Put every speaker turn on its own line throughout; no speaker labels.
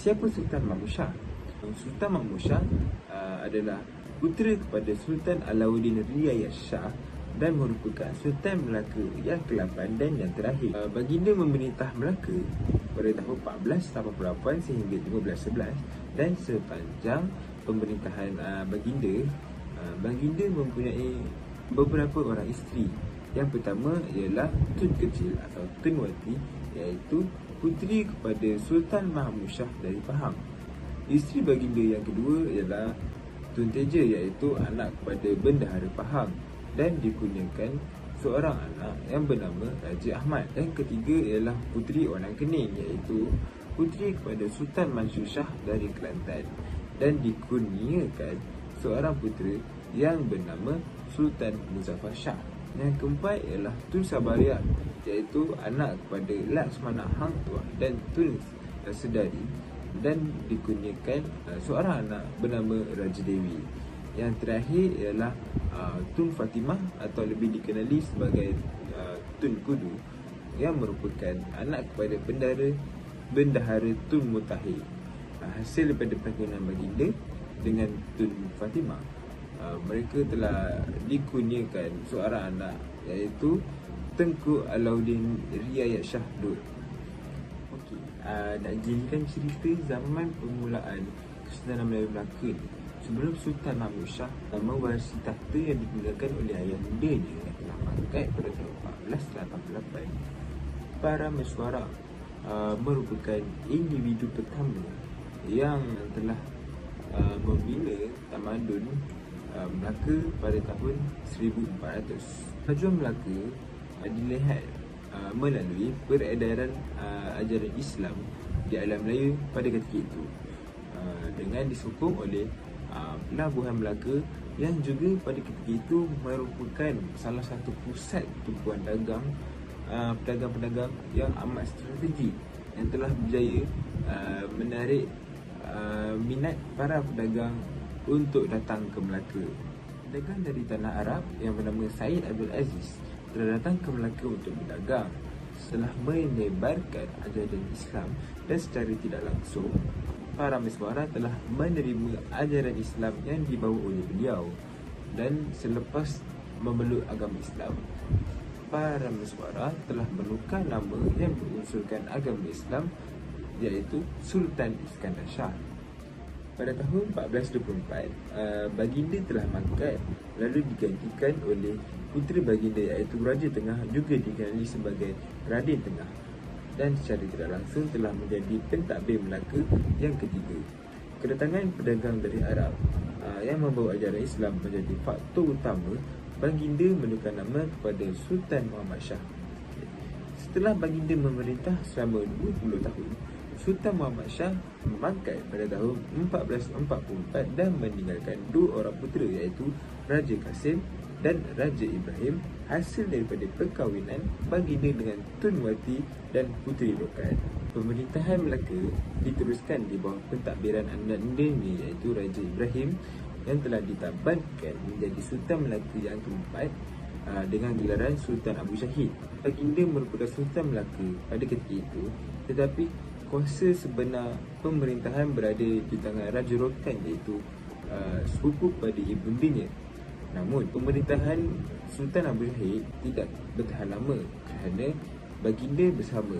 Siapa Sultan Mahmud Shah? Sultan Mahmud Shah adalah putera kepada Sultan Alauddin Riayat Shah dan merupakan Sultan Melaka yang ke-8 dan yang terakhir. Baginda memerintah Melaka pada tahun 1488 sehingga 1511, dan sepanjang pemerintahan baginda mempunyai beberapa orang isteri. Yang pertama ialah Tun Kecil atau Tun Wati, iaitu puteri kepada Sultan Mahmud Shah dari Pahang. Isteri baginda yang kedua ialah Tun Teja, iaitu anak kepada Bendahara Pahang dan dikurniakan seorang anak yang bernama Raja Ahmad. Dan ketiga ialah puteri Orang Kening, iaitu puteri kepada Sultan Mansur Shah dari Kelantan dan dikurniakan seorang putera yang bernama Sultan Muzaffar Shah. Yang keempat ialah Tun Sabariah, iaitu anak kepada Laksmana Hang Tuah dan Tun Sedari dan dikurniakan seorang anak bernama Raja Dewi. Yang terakhir ialah Tun Fatimah atau lebih dikenali sebagai Tun Kudu, yang merupakan anak kepada Bendahara Tun Mutahir. Hasil daripada perkahwinan baginda dengan Tun Fatimah, mereka telah dikurniakan seorang anak, iaitu Tengku Alauddin Riayat Shah II. Okey, nak jadikan cerita zaman permulaan Kesultanan Melayu Melaka ni. Sebelum Sultan Mahmud Shah mewarisi takhta yang ditinggalkan oleh ayah mudanya yang telah mangkat pada tahun 1488, para Meswara merupakan individu pertama yang telah membina tamadun Melaka pada tahun 1400. Kemajuan Melaka dilihat melalui peredaran ajaran Islam di alam Melayu pada ketika itu, dengan disokong oleh pelabuhan Melaka yang juga pada ketika itu merupakan salah satu pusat tumpuan dagang pedagang-pedagang yang amat strategik yang telah berjaya menarik minat para pedagang untuk datang ke Melaka. Pedagang dari tanah Arab yang bernama Said Abdul Aziz telah datang ke Melaka untuk berdagang. Setelah menyebarkan ajaran Islam dan secara tidak langsung, para Meswara telah menerima ajaran Islam yang dibawa oleh beliau. Dan selepas memeluk agama Islam, para Meswara telah menukar nama yang berunsurkan agama Islam, iaitu Sultan Iskandar Shah. Pada tahun 1424, baginda telah mangkat lalu digantikan oleh putera baginda, iaitu Raja Tengah, juga dikenali sebagai Raden Tengah, dan secara tidak langsung telah menjadi pentadbir Melaka yang ketiga. Kedatangan pedagang dari Arab yang membawa ajaran Islam menjadi faktor utama baginda menukar nama kepada Sultan Muhammad Shah. Setelah baginda memerintah selama 20 tahun, Sultan Muhammad Shah memangkat pada tahun 1444 dan meninggalkan dua orang putera, iaitu Raja Kasim dan Raja Ibrahim, hasil daripada perkahwinan baginda dengan Tun Wati dan Puteri Rokan. Pemerintahan Melaka diteruskan di bawah pentadbiran anandanya, iaitu Raja Ibrahim, yang telah ditabatkan menjadi Sultan Melaka yang keempat dengan gelaran Sultan Abu Syahid. Baginda merupakan Sultan Melaka pada ketika itu, tetapi kuasa sebenar pemerintahan berada di tangan Raja Rokan, iaitu sepupu pada ibundanya. Namun pemerintahan Sultan Abu Syahid tidak bertahan lama kerana baginda bersama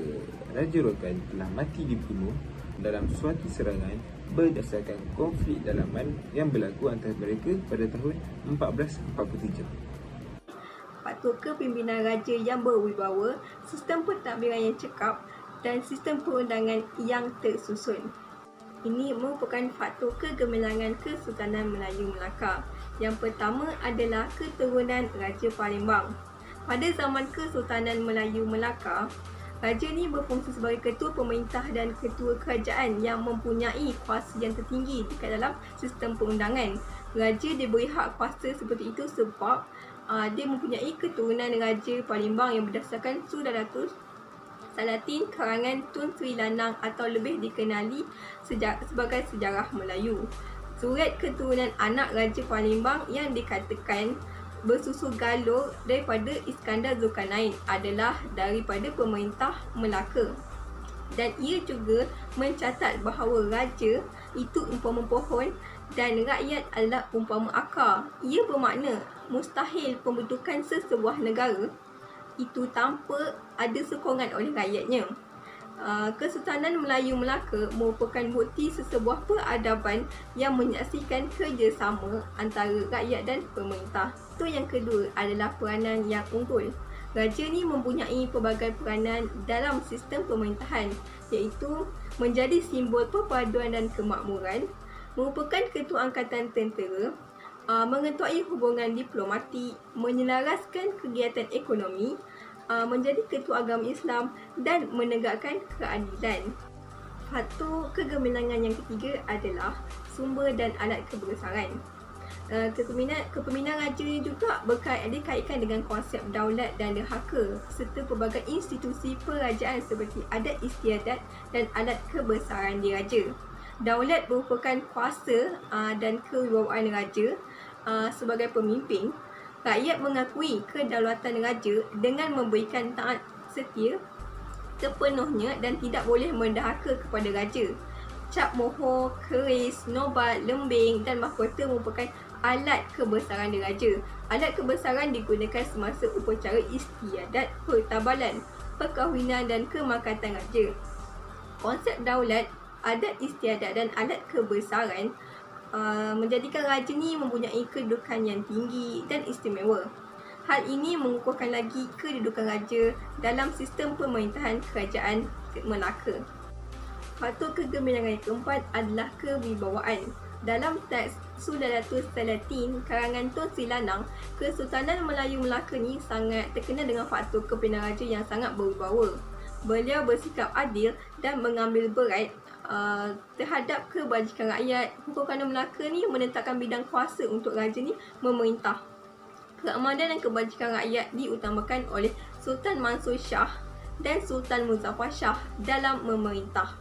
Raja Rokan telah mati dibunuh dalam suatu serangan berdasarkan konflik dalaman yang berlaku antara mereka pada tahun 1443.
Faktor kepimpinan raja yang berwibawa, sistem pentadbiran yang cekap dan sistem perundangan yang tersusun. Ini merupakan faktor kegemilangan Kesultanan Melayu Melaka. Yang pertama adalah keturunan Raja Palembang. Pada zaman Kesultanan Melayu Melaka, raja ni berfungsi sebagai ketua pemerintah dan ketua kerajaan yang mempunyai kuasa yang tertinggi dekat dalam sistem perundangan. Raja diberi hak kuasa seperti itu sebab dia mempunyai keturunan Raja Palembang yang berdasarkan Sudaratus Salatin karangan Tun Sri Lanang atau lebih dikenali sebagai Sejarah Melayu. Surat keturunan anak Raja Palembang yang dikatakan bersusu galur daripada Iskandar Zulkarnain adalah daripada pemerintah Melaka. Dan ia juga mencatat bahawa raja itu umpama pohon dan rakyat adalah umpama akar. Ia bermakna mustahil pembentukan sesebuah negara itu tanpa ada sokongan oleh rakyatnya. Kesultanan Melayu Melaka merupakan bukti sesebuah peradaban yang menyaksikan kerjasama antara rakyat dan pemerintah. Itu yang kedua adalah peranan yang unggul. Raja ni mempunyai pelbagai peranan dalam sistem pemerintahan, iaitu menjadi simbol perpaduan dan kemakmuran, merupakan ketua angkatan tentera, mengetuai hubungan diplomatik, menyelaraskan kegiatan ekonomi, menjadi ketua agama Islam dan menegakkan keadilan. Faktor kegemilangan yang ketiga adalah sumber dan alat kebesaran. Kepemimpinan raja juga dikaitkan dengan konsep daulat dan derhaka serta pelbagai institusi kerajaan seperti adat istiadat dan alat kebesaran diraja. Daulat merupakan kuasa dan kewibawaan raja sebagai pemimpin. Rakyat mengakui kedaulatan raja dengan memberikan taat setia sepenuhnya dan tidak boleh mendahaka kepada raja. Cap mohon, keris, nobat, lembing dan mahkota merupakan alat kebesaran diraja. Alat kebesaran digunakan semasa upacara istiadat, pertabalan, perkahwinan dan kemakatan raja. Konsep daulat, adat istiadat dan alat kebesaran menjadikan raja ni mempunyai kedudukan yang tinggi dan istimewa. Hal ini mengukuhkan lagi kedudukan raja dalam sistem pemerintahan kerajaan Melaka. Faktor kegemilangan yang keempat adalah kewibawaan. Dalam teks Suladatul Salatin karangan Tun Sri Lanang, Kesultanan Melayu Melaka ni sangat terkenal dengan faktor kepimpinan raja yang sangat berwibawa. Beliau bersikap adil dan mengambil berat terhadap kebajikan rakyat. Hukum Kanun Melaka ni menetapkan bidang kuasa untuk raja ni memerintah. Keamanan dan kebajikan rakyat diutamakan oleh Sultan Mansur Shah dan Sultan Muzaffar Shah dalam memerintah.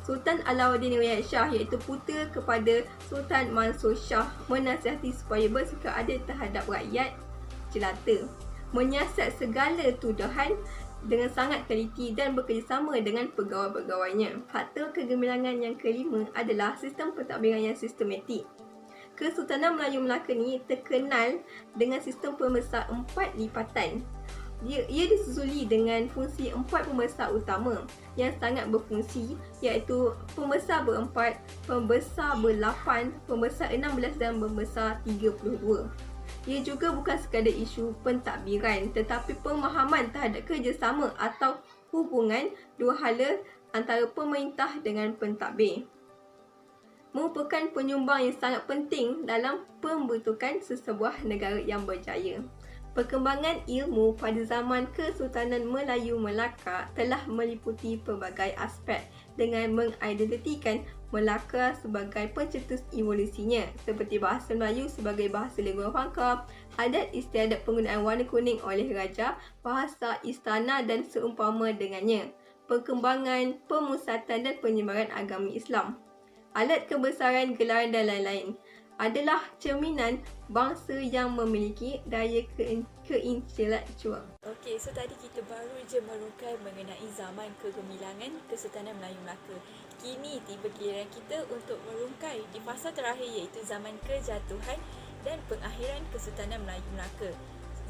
Sultan Alauddin Riayat Shah iaitu putera kepada Sultan Mansur Shah menasihati supaya bersikap adil terhadap rakyat jelata, menyiasat segala tuduhan dengan sangat teliti dan bekerjasama dengan pegawai-pegawainya. Faktor kegemilangan yang kelima adalah sistem pentadbiran yang sistematik. Kesultanan Melayu Melaka ni terkenal dengan sistem pembesar 4 lipatan. Ia disusuli dengan fungsi 4 pembesar utama yang sangat berfungsi, iaitu pembesar berempat, pembesar berlapan, pembesar 16 dan pembesar 32. Ia juga bukan sekadar isu pentadbiran tetapi pemahaman terhadap kerjasama atau hubungan dua hala antara pemerintah dengan pentadbir. Merupakan penyumbang yang sangat penting dalam pembentukan sesebuah negara yang berjaya. Perkembangan ilmu pada zaman Kesultanan Melayu Melaka telah meliputi pelbagai aspek dengan mengidentikan Melaka sebagai pencetus evolusinya, seperti bahasa Melayu sebagai bahasa lingkungan Fangka, adat istiadat penggunaan warna kuning oleh raja, bahasa istana dan seumpama dengannya, perkembangan, pemusatan dan penyebaran agama Islam, alat kebesaran, gelaran dan lain-lain adalah cerminan bangsa yang memiliki daya keintelektual.
Okey, so tadi kita baru je merungkai mengenai zaman kegemilangan Kesultanan Melayu Melaka. Kini tiba giliran kita untuk merungkai di fasa terakhir iaitu zaman kejatuhan dan pengakhiran Kesultanan Melayu Melaka.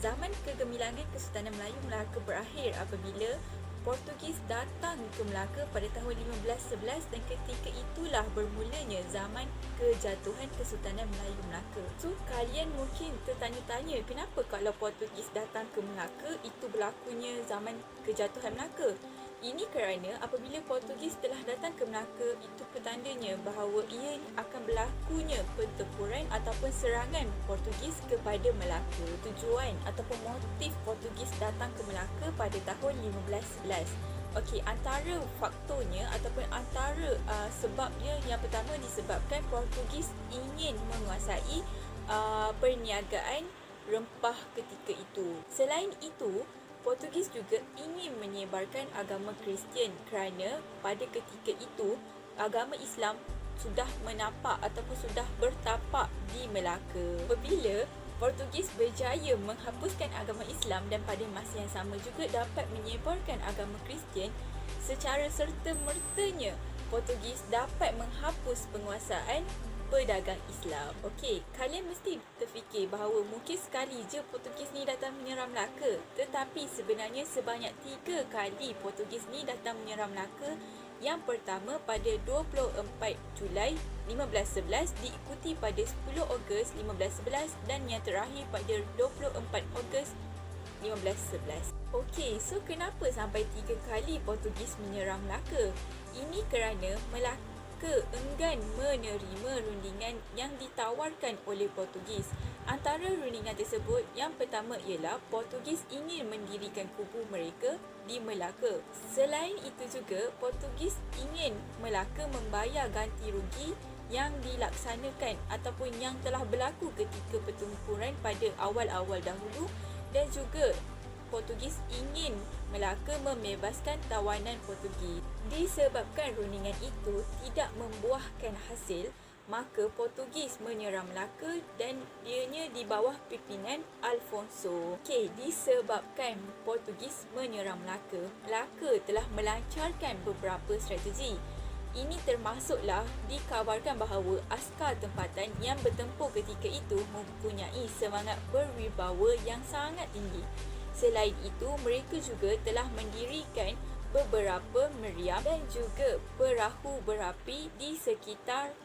Zaman kegemilangan Kesultanan Melayu Melaka berakhir apabila Portugis datang ke Melaka pada tahun 1511 dan ketika itulah bermulanya zaman kejatuhan Kesultanan Melayu Melaka. So, kalian mungkin tertanya-tanya kenapa kalau Portugis datang ke Melaka itu berlakunya zaman kejatuhan Melaka? Ini kerana apabila Portugis telah datang ke Melaka, itu petandanya bahawa ia akan berlakunya pertempuran ataupun serangan Portugis kepada Melaka. Tujuan ataupun motif Portugis datang ke Melaka pada tahun 1511. Okey, antara faktornya ataupun antara sebabnya, yang pertama disebabkan Portugis ingin menguasai perniagaan rempah ketika itu. Selain itu, Portugis juga ingin menyebarkan agama Kristian kerana pada ketika itu agama Islam sudah menapak ataupun sudah bertapak di Melaka. Apabila Portugis berjaya menghapuskan agama Islam dan pada masa yang sama juga dapat menyebarkan agama Kristian, secara serta-mertanya Portugis dapat menghapus penguasaan pedagang Islam. Okey, kalian mesti terfikir bahawa mungkin sekali je Portugis ni datang menyerang Melaka, tetapi sebenarnya sebanyak 3 kali Portugis ni datang menyerang Melaka. Yang pertama pada 24 Julai 1511, diikuti pada 10 Ogos 1511 dan yang terakhir pada 24 Ogos 1511. Okey, so kenapa sampai 3 kali Portugis menyerang Melaka? Ini kerana Melaka enggan menerima rundingan yang ditawarkan oleh Portugis. Antara rundingan tersebut, yang pertama ialah Portugis ingin mendirikan kubu mereka di Melaka. Selain itu juga, Portugis ingin Melaka membayar ganti rugi yang dilaksanakan ataupun yang telah berlaku ketika pertempuran pada awal-awal dahulu, dan juga Portugis ingin Melaka membebaskan tawanan Portugis. Disebabkan rundingan itu tidak membuahkan hasil, maka Portugis menyerang Melaka dan ianya di bawah pimpinan Alfonso. Okey, disebabkan Portugis menyerang Melaka, Melaka telah melancarkan beberapa strategi. Ini termasuklah dikabarkan bahawa askar tempatan yang bertempur ketika itu mempunyai semangat berwibawa yang sangat tinggi. Selain itu, mereka juga telah mendirikan beberapa meriam dan juga perahu berapi di sekitar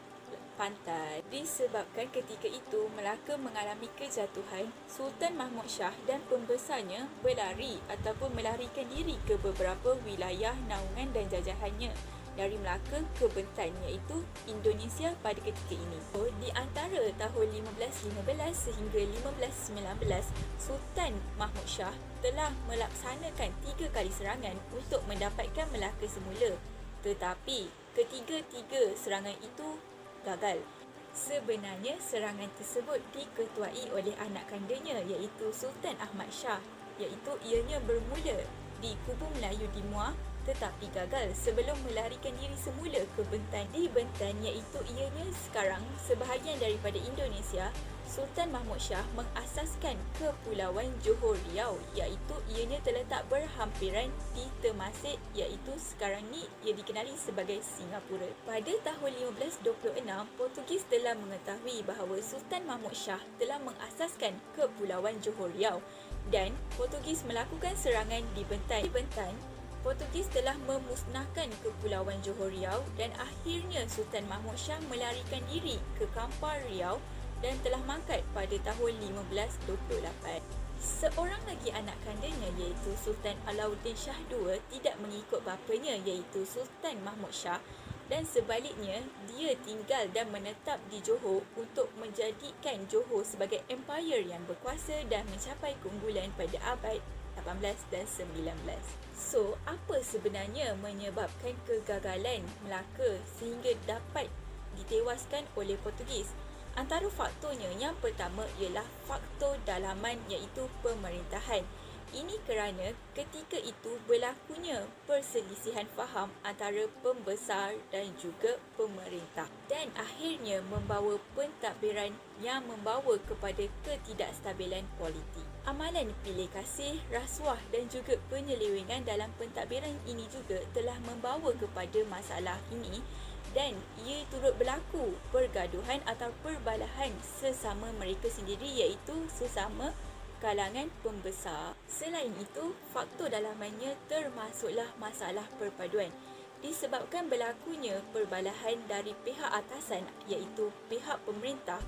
pantai. Disebabkan ketika itu Melaka mengalami kejatuhan, Sultan Mahmud Shah dan pembesarnya berlari ataupun melarikan diri ke beberapa wilayah naungan dan jajahannya dari Melaka ke Bentan, iaitu Indonesia pada ketika ini. Di antara tahun 1515 sehingga 1519, Sultan Mahmud Shah telah melaksanakan 3 kali serangan untuk mendapatkan Melaka semula. Tetapi ketiga-tiga serangan itu gagal. Sebenarnya serangan tersebut diketuai oleh anak kandanya, iaitu Sultan Ahmad Shah, iaitu ianya bermula di Kubu Melayu di Muar tetapi gagal sebelum melarikan diri semula ke Bentan. Di Bentan, iaitu ianya sekarang sebahagian daripada Indonesia, Sultan Mahmud Shah mengasaskan Kepulauan Johor Riau, iaitu ianya terletak berhampiran di Temasek, iaitu sekarang ni ia dikenali sebagai Singapura. Pada tahun 1526, Portugis telah mengetahui bahawa Sultan Mahmud Shah telah mengasaskan Kepulauan Johor Riau dan Portugis melakukan serangan di Bentan. Di Bentan, Portugis telah memusnahkan Kepulauan Johor Riau dan akhirnya Sultan Mahmud Shah melarikan diri ke Kampar Riau dan telah mangkat pada tahun 1528. Seorang lagi anak kandanya, iaitu Sultan Alauddin Shah II, tidak mengikut bapanya, iaitu Sultan Mahmud Shah, dan sebaliknya dia tinggal dan menetap di Johor untuk menjadikan Johor sebagai empayar yang berkuasa dan mencapai keunggulan pada abad 18 dan 19. So, apa sebenarnya menyebabkan kegagalan Melaka sehingga dapat ditewaskan oleh Portugis? Antara faktornya, yang pertama ialah faktor dalaman, iaitu pemerintahan. Ini kerana ketika itu berlakunya perselisihan faham antara pembesar dan juga pemerintah dan akhirnya membawa pentadbiran yang membawa kepada ketidakstabilan politik. Amalan pilih kasih, rasuah dan juga penyelewengan dalam pentadbiran ini juga telah membawa kepada masalah ini dan ia turut berlaku pergaduhan atau perbalahan sesama mereka sendiri, iaitu sesama kalangan pembesar. Selain itu, faktor dalamannya termasuklah masalah perpaduan. Disebabkan berlakunya perbalahan dari pihak atasan, iaitu pihak pemerintah,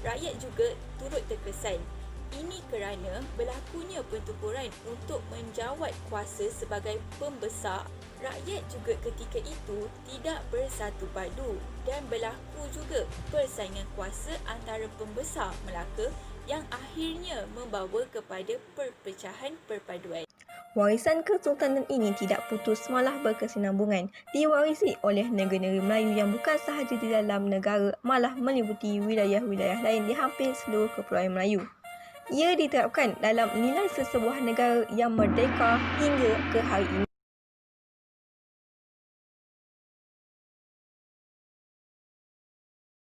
rakyat juga turut terkesan. Ini kerana berlakunya pertempuran untuk menjawat kuasa sebagai pembesar. Rakyat juga ketika itu tidak bersatu padu dan berlaku juga persaingan kuasa antara pembesar Melaka yang akhirnya membawa kepada perpecahan perpaduan.
Warisan Kesultanan ini tidak putus malah berkesinambungan, diwarisi oleh negeri-negeri Melayu yang bukan sahaja di dalam negara, malah meliputi wilayah-wilayah lain di hampir seluruh Kepulauan Melayu. Ia diterapkan dalam nilai sesebuah negara yang merdeka hingga ke hari ini.